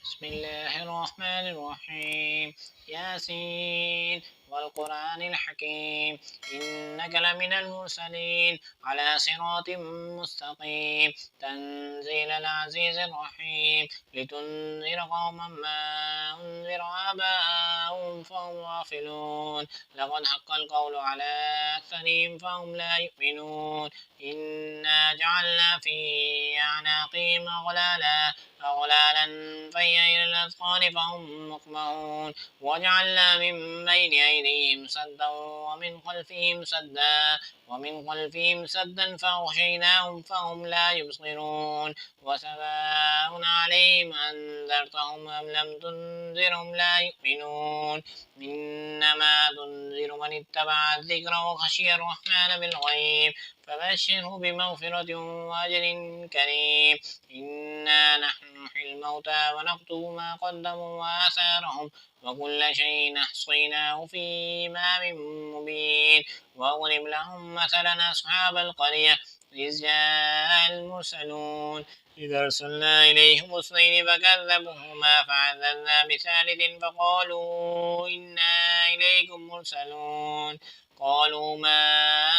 بسم الله الرحمن الرحيم. ياسين والقرآن الحكيم إنك لمن المرسلين على صراط مستقيم تنزيل العزيز الرحيم لتنذر قوما ما أنذر آباؤهم فهم غافلون لقد حق القول على أكثرهم فهم لا يؤمنون إنا جعلنا في أعناقهم أغلالا فهي إلى الأذقان فهم مقمحون وجعلنا من بين أيديهم سدا ومن خلفهم سدا فأغشيناهم فهم لا يبصرون وسواء عليهم أنذرتهم أم لم تنذرهم لا يؤمنون إنما تنذر من اتبع الذكر وخشي الرحمن بالغيب فبشره بمغفرة وأجر كريم إنا نحن نحيي الموتى ونكتب ما قدموا وآثارهم وكل شيء أحصيناه في إمام مبين واضرب لهم مثلا أصحاب القرية إذ جاء المرسلون إذ أرسلنا إليهم اثنين فكذبوهما فعززنا بثالث فقالوا إنا إليكم مرسلون قالوا ما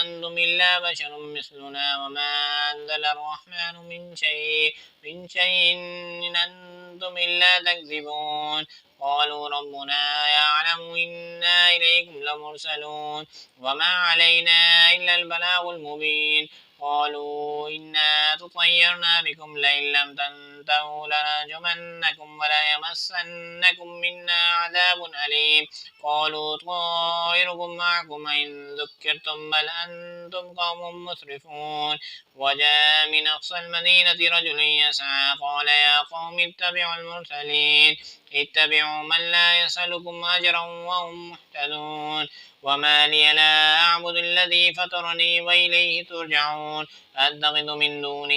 أنتم إلا بشر مثلنا وما أنزل الرحمن من شيء إن أنتم إلا تكذبون قالوا ربنا يعلم إنا إليكم لمرسلون وما علينا إلا البلاغ المبين قالوا إنا تطيرنا بكم لئن لم تنتهوا لنرجمنكم وليمسنكم منا عذاب أليم قالوا طائركم معكم إن ذكرتم بل أنتم قوم مسرفون وجاء من أقصى المدينة رجل يسعى قال يا قوم اتبعوا المرسلين اتبعوا من لا يسألكم أجرا وهم مهتدون وما لي لا أعبد الذي فطرني وإليه ترجعون أتخذ من دونه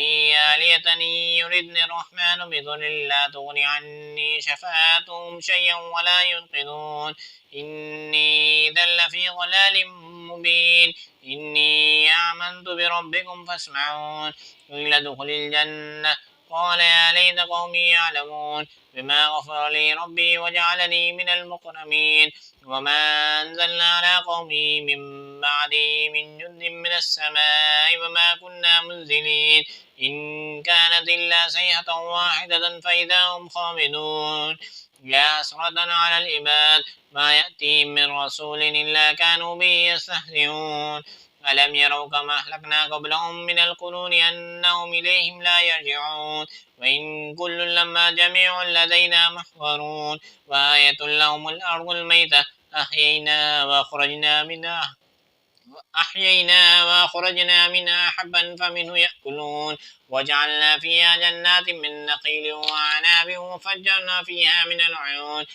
آلية يردني الرحمن بضر لا تغن عني شفاعتهم شيئا ولا ينقذون إني إذا لفي ضلال مبين إني آمنت بربكم فاسمعون قيل ادخل الجنة قال يا ليت قومي يعلمون بما غفر لي ربي وجعلني من المكرمين وما أنزلنا على قومه من بعده من جند من السماء وما كنا منزلين إن كانت إلا صيحة واحدة فإذا هم خامدون يا حسرة على العباد ما يأتيهم من رسول إلا كانوا به يستهزئون ألم يروا كما أهلكنا قبلهم من القرون أنهم إليهم لا يرجعون وإن كل لما جميع لدينا محضرون وآية لهم الأرض الميتة أحيينا وأخرجنا منها حبا فمنه يأكلون وجعلنا فيها جنات من نخيل وأعناب وفجرنا فيها من العيون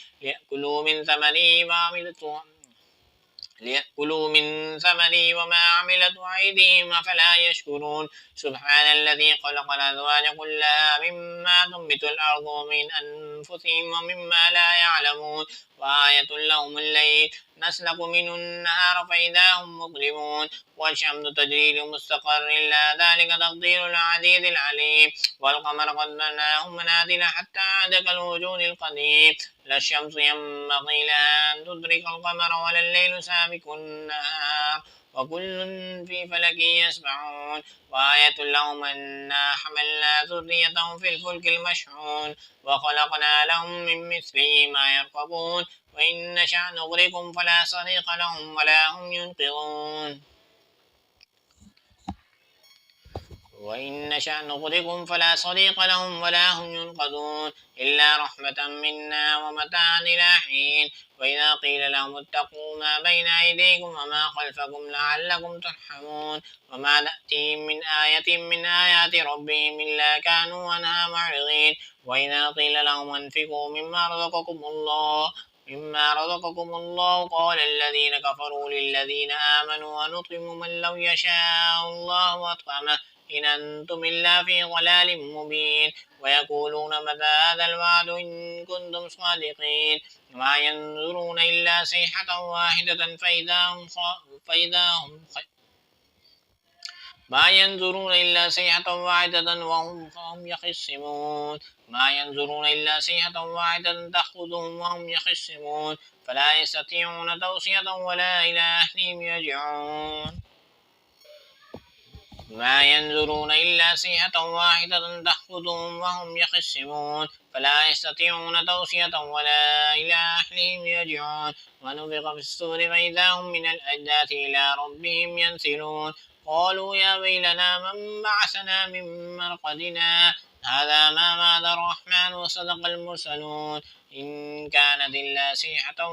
ليأكلوا من ثمره وما عملته أيديهم أفلا يشكرون سبحان الذي خلق الأزواج كلها مما تنبت الأرض ومن أنفسهم ومما لا يعلمون وآية لهم الليل نسلك منه النهار فإذا هم مظلمون والشمس تجري لمستقر لا ذلك تقدير العزيز العليم والقمر قدرناه منازل حتى عاد كالوجود القديم لا الشمس ينبغي لها أن تدرك القمر ولا الليل سابق النهار وكل في فلك يسبحون وآية لهم أنا حملنا ذريتهم في الفلك المشحون وخلقنا لهم من مثله ما يركبون وإن نشأ نغرقهم فلا صريخ لهم ولا هم ينقذون وإن نشأ نغرقهم فلا صديق لهم ولا هم ينقذون إلا رحمة منا ومتاعا إلى حين وإذا قيل لهم اتقوا ما بين أيديكم وما خلفكم لعلكم ترحمون وما تأتيهم من آية من آيات ربهم إلا كانوا عنها معرضين وإذا قيل لهم انفقوا مما رزقكم الله قال الذين كفروا للذين آمنوا ونطعم من لو يشاء الله أطعمه إن أنتم إلا في ضلال مبين ويقولون متى هذا الوعد إن كنتم صادقين ما ينظرون إلا صيحة واحدة فإذا هم ما ينظرون إلا صيحة واحدة فهم يخصمون ما ينظرون إلا صيحة واحدة تأخذهم وهم يخصمون فلا يستطيعون توصية ولا إلى أهلهم يرجعون ما ينظرون إلا صيحة واحدة تأخذهم وهم يخصمون فلا يستطيعون توصية ولا إلى أهلهم يرجعون ونفخ في الصور فإذا هم من الأجداث إلى ربهم ينسلون قالوا يا ويلنا من بعثنا من مرقدنا هذا ما وعد الرحمن وصدق المرسلون إن كانت إلا صيحة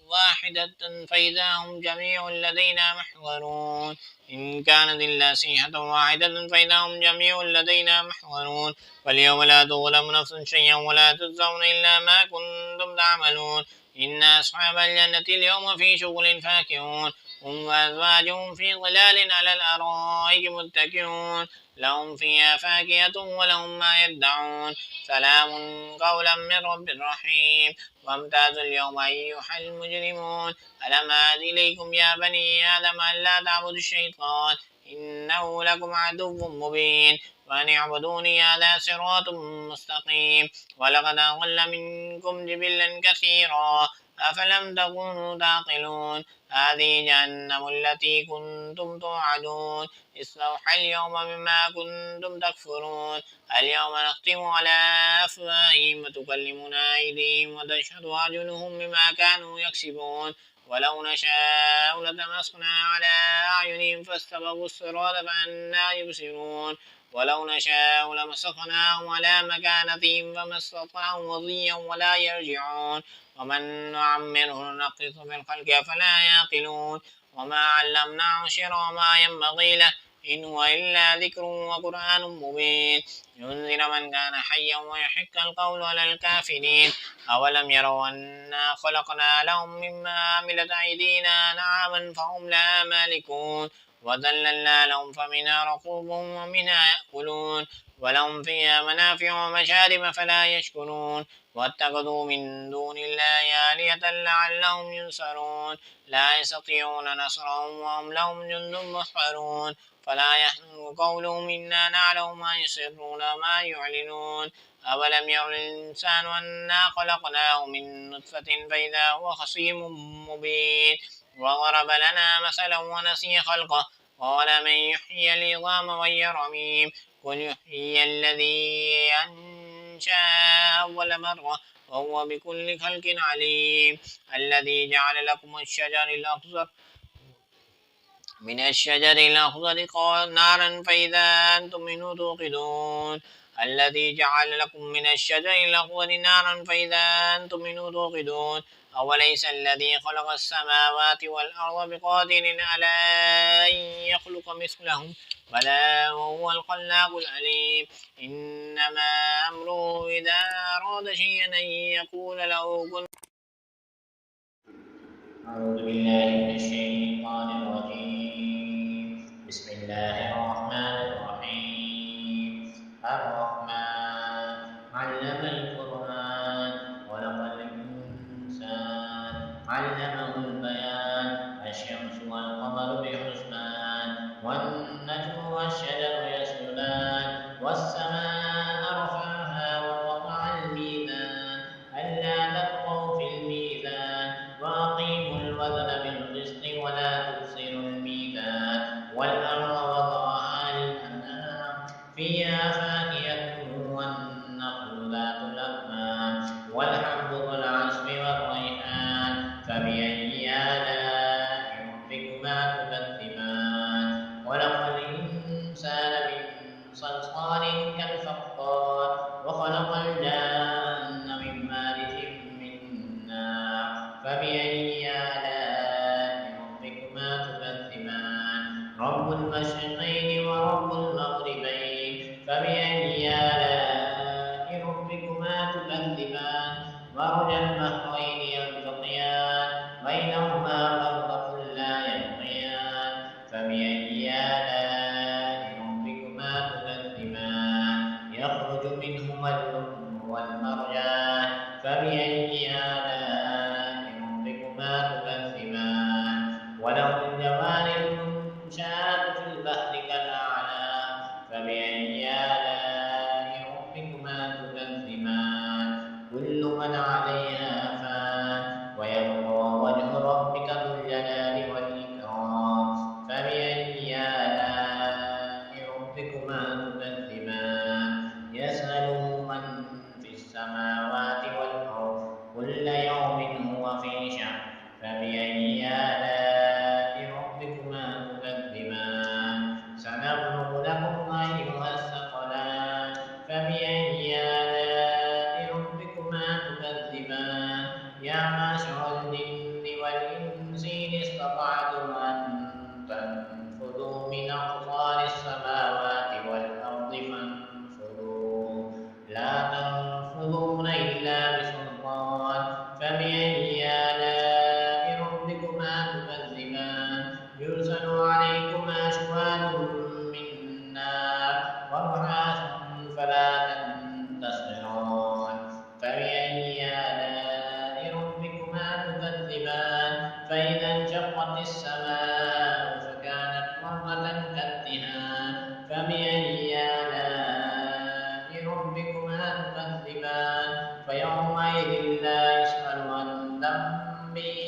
واحدة فإذا هم جميع لدينا محضرون إن كانت إلا صيحة واحدة فإذا هم جميع لدينا محضرون فاليوم لا تظلم نفس شيئا ولا تجزون إلا ما كنتم تعملون إن أصحاب الجنة اليوم في شغل فاكهون هم وأزواجهم في ظلال على الأرائك متكئون لهم فيها فاكهة ولهم ما يدعون سلام قولا من رب رحيم وامتازوا اليوم أيها المجرمون ألم أعد إليكم يا بني آدم ألا تعبدوا الشيطان إنه لكم عدو مبين وأن اعبدوني هذا صراط مستقيم ولقد أضل منكم جبلا كثيرا أفلم تكونوا تعقلون هذه جهنم التي كنتم توعدون اصلوها اليوم بما كنتم تكفرون اليوم نختم على أفواههم وتكلمنا أيديهم وتشهد أرجلهم بما كانوا يكسبون ولو نشاء لتمسنا على أعينهم فاستبقوا الصراط فأنا يبصرون ولو نشاء لمسخناهم على مكانتهم فما استطاعوا مضيا ولا يرجعون ومن نعمره نقص في الخلق فلا يعقلون وما علمناه شر ما ينبغي له إن هو إلا ذكر وقرآن مبين ينذر من كان حيا ويحق القول على الكافرين أولم يروا أنا خلقنا لهم مما عملت أيدينا نعاما فهم لها مالكون وذللنا لهم فمنها ركوبهم ومنها يأكلون ولهم فيها منافع ومشارب فلا يشكرون واتخذوا من دون الله آلهة لعلهم ينصرون لا يستطيعون نصرهم وهم لهم جند محضرون فلا يحزنك قولهم إنا نعلم ما يسرون وما يعلنون أولم ير الإنسان أنا خلقناه من نطفة فإذا هو خصيم مبين وضرب لنا مثلا ونسي خلقه قال من يحيي العظام وهي رميم قل يحيي الذي أنشأ أول مرة وهو بكل خلق عليم الذي جعل لكم من الشجر الأخضر نارا فإذا أنتم منه توقدون الذي جعل لكم من الشجر الأخضر نارا فإذا أنتم منه توقدون أوليس الذي خلق السماوات والأرض بقادر على أن يخلق مثلهم بلى وهو الخلاق العليم إنما أمره إذا أراد شيئا أن يقول له كن. أعوذ بالله من الشيطان الرجيم بسم الله الرحمن الرحيم الرحمن علم القرآن خلق الإنسان علمه البيان الشمس والقمر بحسبان والنجم والشجر يسجدان والسماء رفعها ووضع الميزان ألا تطغوا في الميزان وأقيموا الوزن بالقسط ولا تخسروا الميزان والأرض وضعها للأنام فيها فاكهة والنخل ذات الأكمام والحب ذو العصف والريحان فبأي آلاء ربكما تكذبان خلق الإنسان من صلصال كالفخار وخلق الجان من مارج من نار فبأي آلاء ربكما تكذبان رب المشرقين ورب المغربين فبأي آلاء ربكما تكذبان مرج البحرين يلتقيان بينهما برزخ لا يبغيان فبأي آلاء ربكما تكذبان يخرج منهما اللؤلؤ والمرجان فبأي آلاء ربكما تكذبان وله الجوار المنشآت في البحر من عليها فان ويبقى وجه ربك ذو الجلال والإكرام فبأي آلاء ربكما تكذبان يسأله من في السماوات والأرض كل يوم هو في شأن فبأي آلاء ربكما تكذبان سنفرغ لكم أيها الثقلان فبأي آلاء ربكما تكذبان يا معشر الجن والإنس إن استطعتم أن تنفذوا من أقطار السماوات والأرض فانفذوا لا تنفذون إلا بسلطان فبأي آلاء ربكما تكذبان يرسل عليكما شواظ من نار ونحاس فلا تنتصران فبأي آلاء ربكما تكذبان فإذا انشقت السماء فكانت وردة كالدهان فبأي آلاء ربكما تكذبان فيومئذ لا يسأل عن ذنبه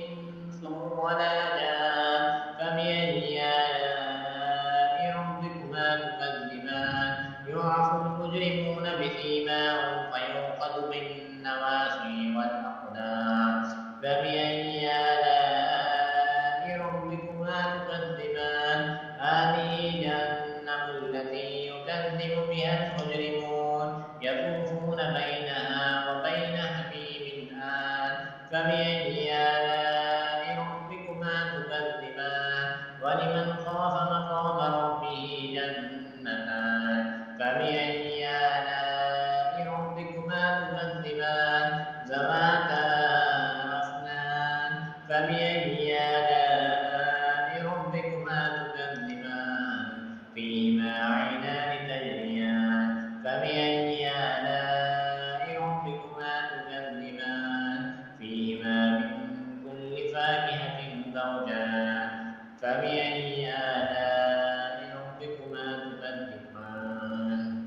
إنس ولا جان فبأي آلاء ربكما تكذبان يعرف المجرمون بسيماهم فيؤخذ بالنواصي والأقدام فبأي آلاء ربكما تكذبان هذه جهنم التي يكذب بها المجرمون يطوفون بينها وبين حميم آن فبأي آلاء ربكما تكذبان ولمن خاف مقام ربه جنتان فبأي آلاء ربكما تكذبان ذواتا أفنان فبأي آلاء ربكما تكذبان فيهما عينان تجريان فبأي آلاء ربكما تكذبان فيهما من كل فاكهة زوجان فبأي آلاء ربكما تكذبان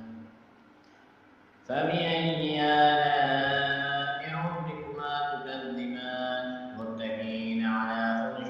فبأي آلاء ربكما تكذبان متكئين على فرش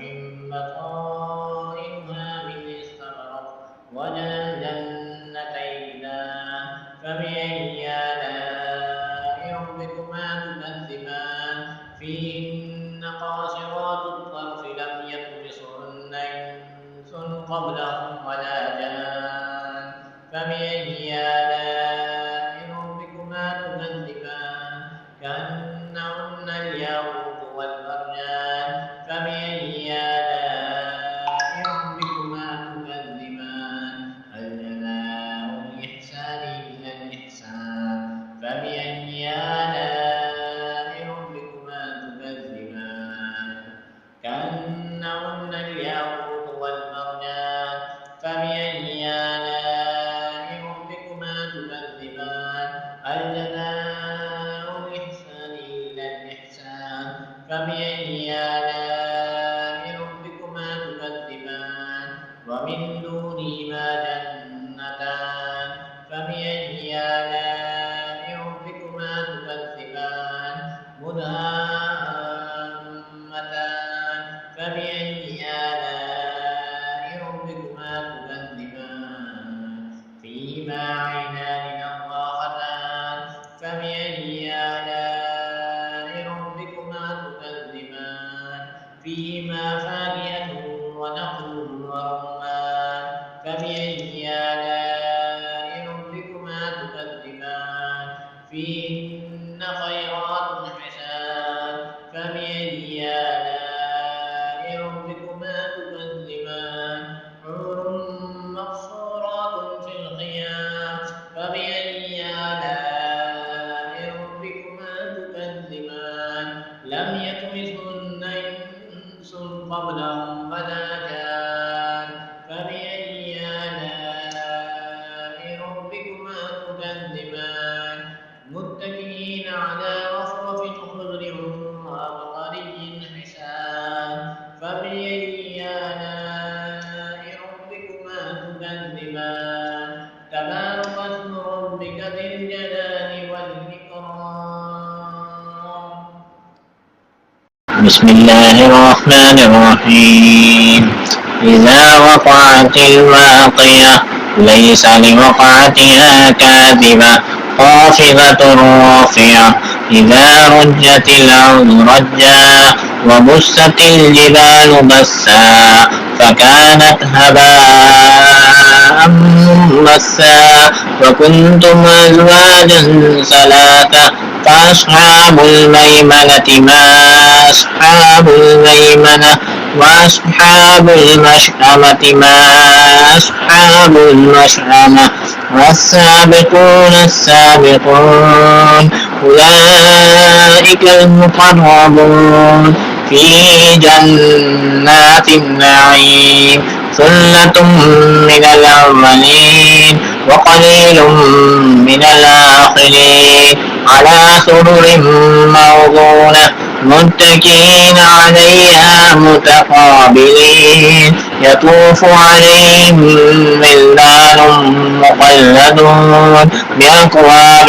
بطائنها من استبرق وجنى الجنتين دان فبأي آلاء ربكما تكذبان فيهن قاصرات الطرف لم يطمثهن إنس قبلهم ولا جان فبأي آلاء ربكما تكذبان كأنهن الياقوت والمرجان فبأي آلاء ربكما تكذبان هل جزاء الإحسان إلا الإحسان فبأي آلاء ربكما تكذبان كأنهن الياقوت والمرجان فبأي آلاء ربكما تكذبان هل جزاء الإحسان إلا الإحسان فبأي آلاء ربكما تكذبان ومن دونهما جنتان فبأي آلاء ربكما تكذبان مدهامتان فبأي آلاء ربكما تكذبان فيهما عينان نضاختان فبأي آلاء ربكما تكذبان فيهما فاكهة ونخل ورمان فبأي آلاء ربكما تكذبان فيهن خيرات حسان فبأي آلاء ربكما تكذبان حور مقصورات في الخيام فبأي آلاء ربكما تكذبان لم يطمثهن إنس قبلهم ولا جان فبأي آلاء ربكما تكذبان متكئين على رفرف خضر وعبقري حسان فبأي آلاء ربكما تكذبان تبارك اسم ربك ذي الجلال والإكرام بسم الله الرحمن الرحيم إذا وقعت الواقعة ليس لوقعتها كاذبة خافضة رافعة إذا رجت الأرض رجا وبست الجبال بسا فكانت هباء منبثا وكنتم أزواجا ثلاثة فأصحاب الميمنة ما أصحاب الميمنة وأصحاب المشأمة ما أصحاب المشأمة والسابقون السابقون أولئك المقربون في جنات النعيم ثلة من الأولين وقليل من الآخرين على سرر موضونة متكئين عليها متقابلين يطوف عليهم ولدان مخلدون بأكواب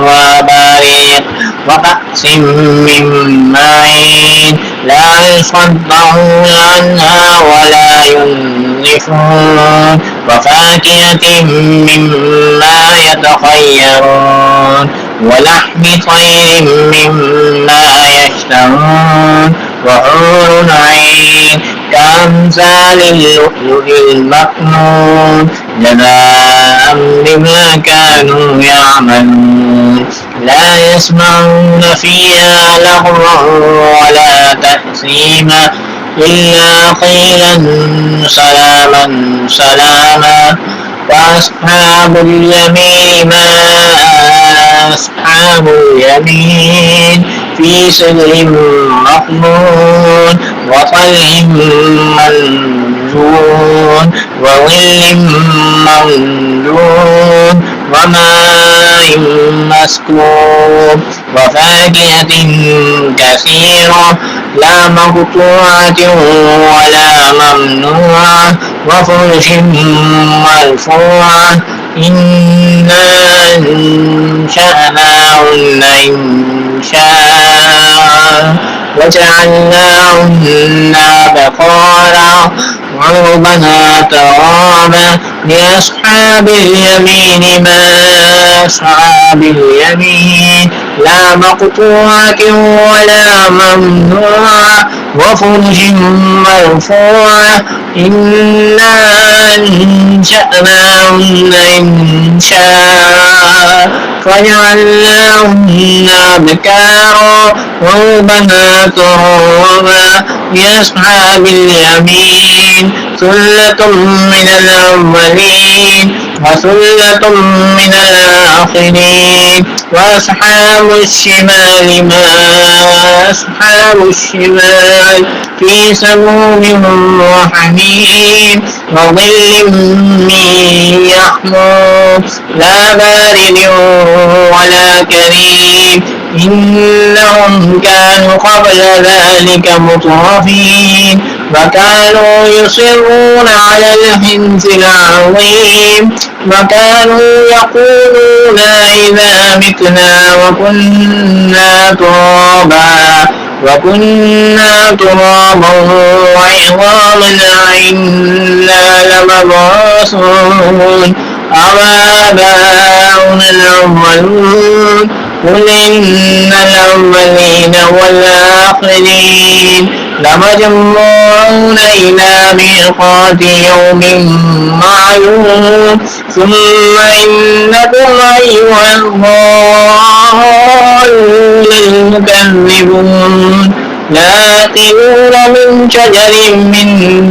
وأباريق وكأس من معين لا يصدعون عنها ولا ينزفون وفاكهة مما يتخيرون ولحم طير مما يشتهون وحور عين كأمثال اللؤلؤ المكنون جزاء بما كانوا يعملون لا يسمعون فيها لغوا ولا تأثيما إلا قيلا سلاما سلاما وأصحاب اليمين ما أصحاب اليمين في سدر مخضود وطلح منضود وظل ممدود وماء مسكوب وفاكهة كثيرة لا مقطوعة ولا ممنوعة وفرش مرفوعة إنا أنشأناهن إنشاء وجعلناهن بقارا عربا ترابا لأصحاب اليمين ما أصحاب اليمين لا مقطوعة ولا ممنوعة وفرش مرفوعة إنا أنشأناهن إنشاء فجعلناهن أبكارا عربا ترابا لأصحاب اليمين ثلة من الأولين وثلة من الآخرين وأصحاب الشمال ما أصحاب الشمال في سموم وحميم وظل من يحموم لا بارد ولا كريم إنهم كانوا قبل ذلك مترفين وكانوا يصرون على الحنث العظيم وكانوا يقولون إذا متنا وكنا ترابا وعظاما أئنا لمبعوثون أوآباؤنا الأولون قل إن الأولين والآخرين لمجموعون إلى ميقات يوم معلوم ثم إنكم أيها الضالون المكذبون لآكلون من شجر من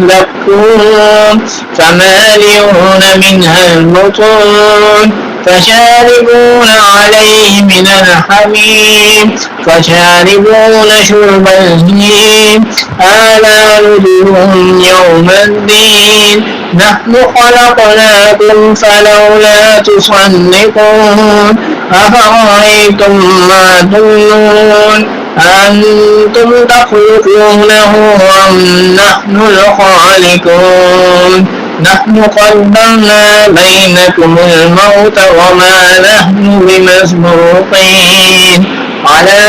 زقوم فمالئون منها البطون فشاربون عليه من الحميم فشاربون شرب الهيم هذا نزلهم يوم الدين نحن خلقناكم فلولا تصدقون أفرأيتم ما تمنون أنتم تخلقونه أم نحن الخالقون نحن قدرنا بينكم الموت وما نحن بمسبوقين على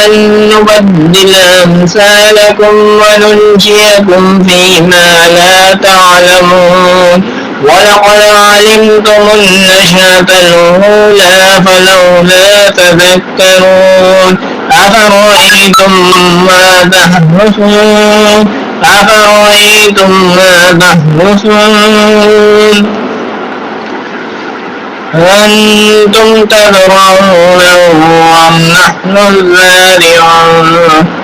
أن نبدل أمثالكم وننشئكم فيما لا تعلمون ولقد علمتم النشأة الأولى فلولا تذكرون أفرأيتم ما تحرثون أنتم تزرعونه أم نحن الزارعون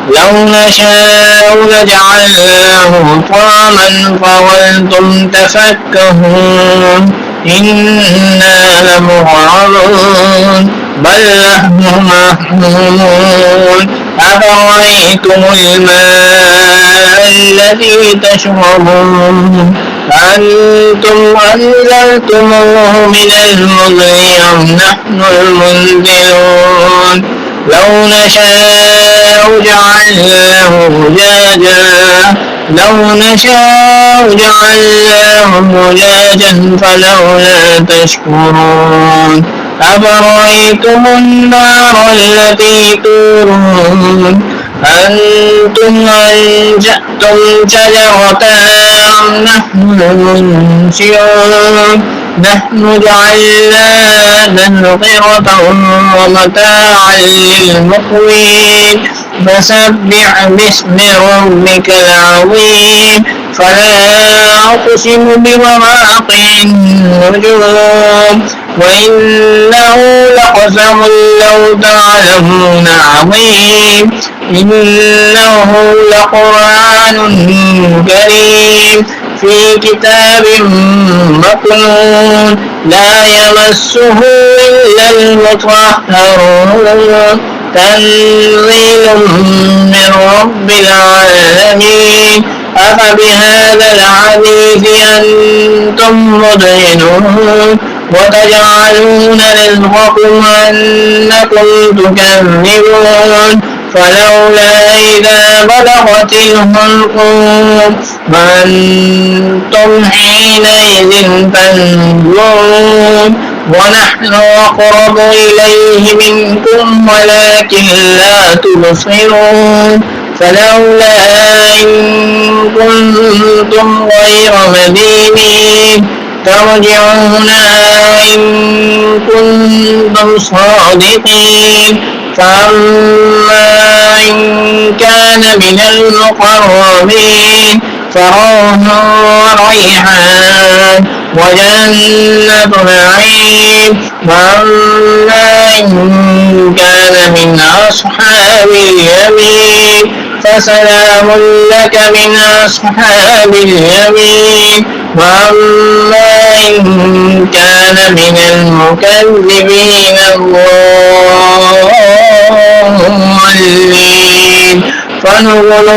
لو نشاء لجعلناه طعاما فظلتم تفكهون إنا لمغرمون بل نحن محرومون أفرأيتم الماء الذي تشربون أنتم أنزلتموه من المزن أم نحن المنزلون لو نشاء جعلناه زجاجا فلولا تشكرون أفرأيتم النار التي تورون أنتم أنشأتم شجرتها أم نحن المنشئون نحن جعلناها تذكرة ومتاعا للمقوين فسبح باسم ربك العظيم فلا أقسم بمواقع النجوم وإنه لقسم لو تعلمون عظيم إنه لقرآن كريم في كتاب مكنون لا يمسه إلا المطهرون تنزيل من رب العالمين أفبهذا الحديث أنتم مدهنون وتجعلون رزقكم أنكم تكذبون فلولا إذا بلغت الحلقوم وأنتم حينئذ تنظرون ونحن أقرب إليه منكم ولكن لا تبصرون فلولا إن كنتم غير مدينين ترجعونها إن كنتم صادقين فأما إن كان من المقربين فروح وريحان وجنة نعيم وأما إن كان من أصحاب اليمين فسلام لك من أصحاب اليمين وأما إن كان من المكذبين الضالين فنزل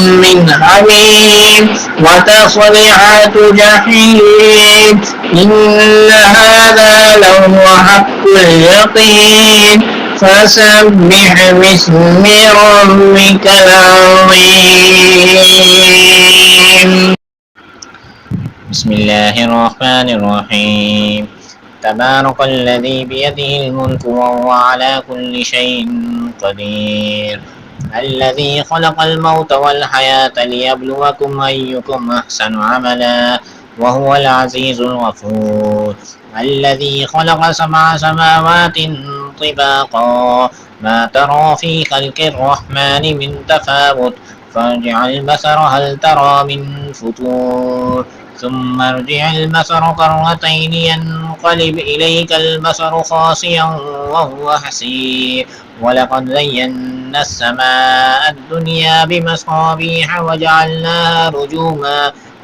من حميم وتصليعة جحيم إن هذا لهو حق اليقين فسبح باسم ربك العظيم بسم الله الرحمن الرحيم تبارك الذي بيده الملك وهو على كل شيء قدير الذي خلق الموت والحياة ليبلوكم أيكم أحسن عملا وهو العزيز الغفور الذي خلق 7 سماوات طباقا ما ترى في خلق الرحمن من تفاوت فارجع البصر هل ترى من فطور ثم ارجع البصر كرتين ينقلب إليك البصر خاسئا وهو حسير ولقد زينا السماء الدنيا بمصابيح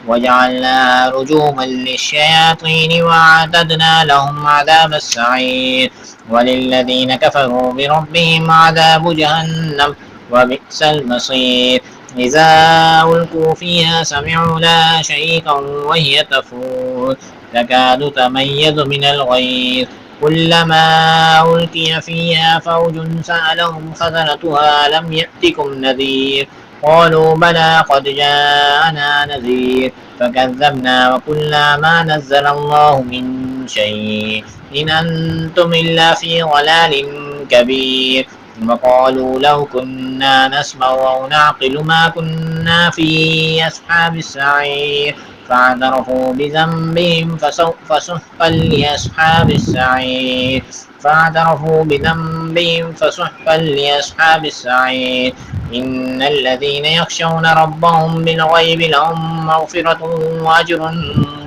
وجعلناها رجوما للشياطين وأعتدنا لهم عذاب السعير وللذين كفروا بربهم عذاب جهنم وبئس المصير إذا ألقوا فيها سمعوا لها شهيقا وهي تفور تكاد تميز من الغيظ كلما ألقي فيها فوج سألهم خزنتها ألم يأتكم نذير قالوا بلى قد جاءنا نذير فكذبنا وقلنا ما نزل الله من شيء إن أنتم إلا في ضلال كبير وقالوا لو كنا نسمع أو نعقل ما كنا في أصحاب السعير فاعترفوا بذنبهم فسحقا لأصحاب السعير فاعترفوا بذنبهم فسحقا لأصحاب السعير إن الذين يخشون ربهم بالغيب لهم مغفرة وأجر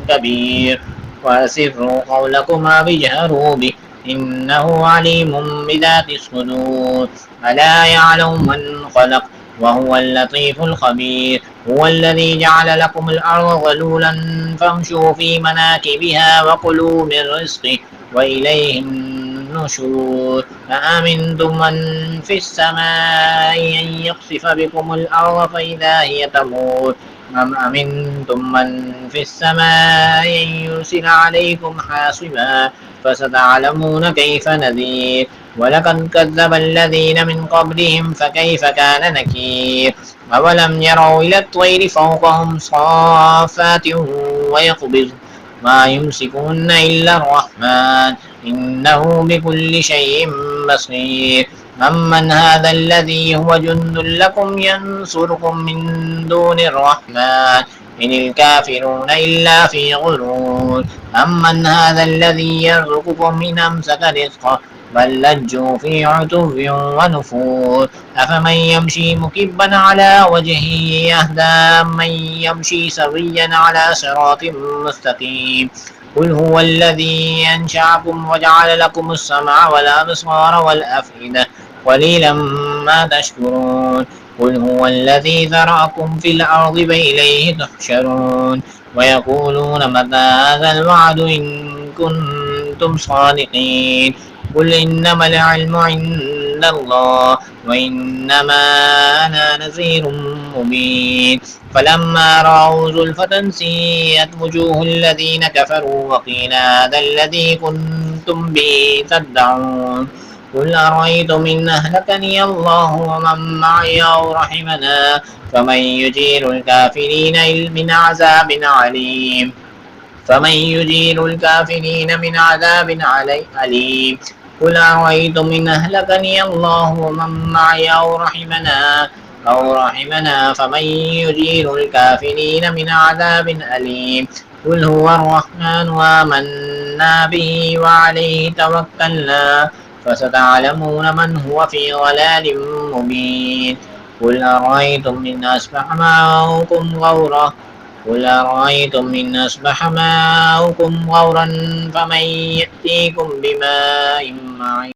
كبير وأسروا قولكم أو اجهروا به إنه عليم بذات الصدور ألا يعلم من خلق وهو اللطيف الخبير هو الذي جعل لكم الأرض ذلولا فامشوا في مناكبها وكلوا من رزقه وإليه النشور أأمنتم من في السماء أن يخسف بكم الأرض فإذا هي تمور أم أمنتم من في السماء أن يرسل عليكم حاصبا فستعلمون كيف نذير ولقد كذب الذين من قبلهم فكيف كان نكير أولم يروا إلى الطير فوقهم صافات ويقبض ما يمسكون إلا الرحمن إنه بكل شيء بصير أمن هذا الذي هو جند لكم ينصركم من دون الرحمن إن الكافرون إلا في غرور أمن هذا الذي يرزقكم إن أمسك رزقه بل لجوا في عتو ونفور أفمن يمشي مكبا على وجهه يهدى من يمشي سويا على صراط مستقيم قل هو الذي أنشأكم وجعل لكم السمع والأبصار والأفئدة قليلا ما تشكرون قل هو الذي ذرأكم في الأرض وإليه تحشرون ويقولون متى هذا الوعد إن كنتم صادقين قل إنما العلم عند الله وإنما أنا نذير مبين فلما رأوا زلفة سيئت وجوه الذين كفروا وقيل هذا الذي كنتم به تدعون قل أرأيتم إن أهلكني الله ومن معي أو رحمنا فمن يجير الكافرين من عذاب عليم من عذاب أليم قل أرأيتم إن أهلكني الله ومن معي أو رحمنا فمن يجير الكافرين من عذاب أليم قل هو الرحمن آمنا به وعليه توكلنا فستعلمون من هو في ضلال مبين قل أرأيتم إن أصبح ماؤكم غورا فمن يأتيكم بماء معين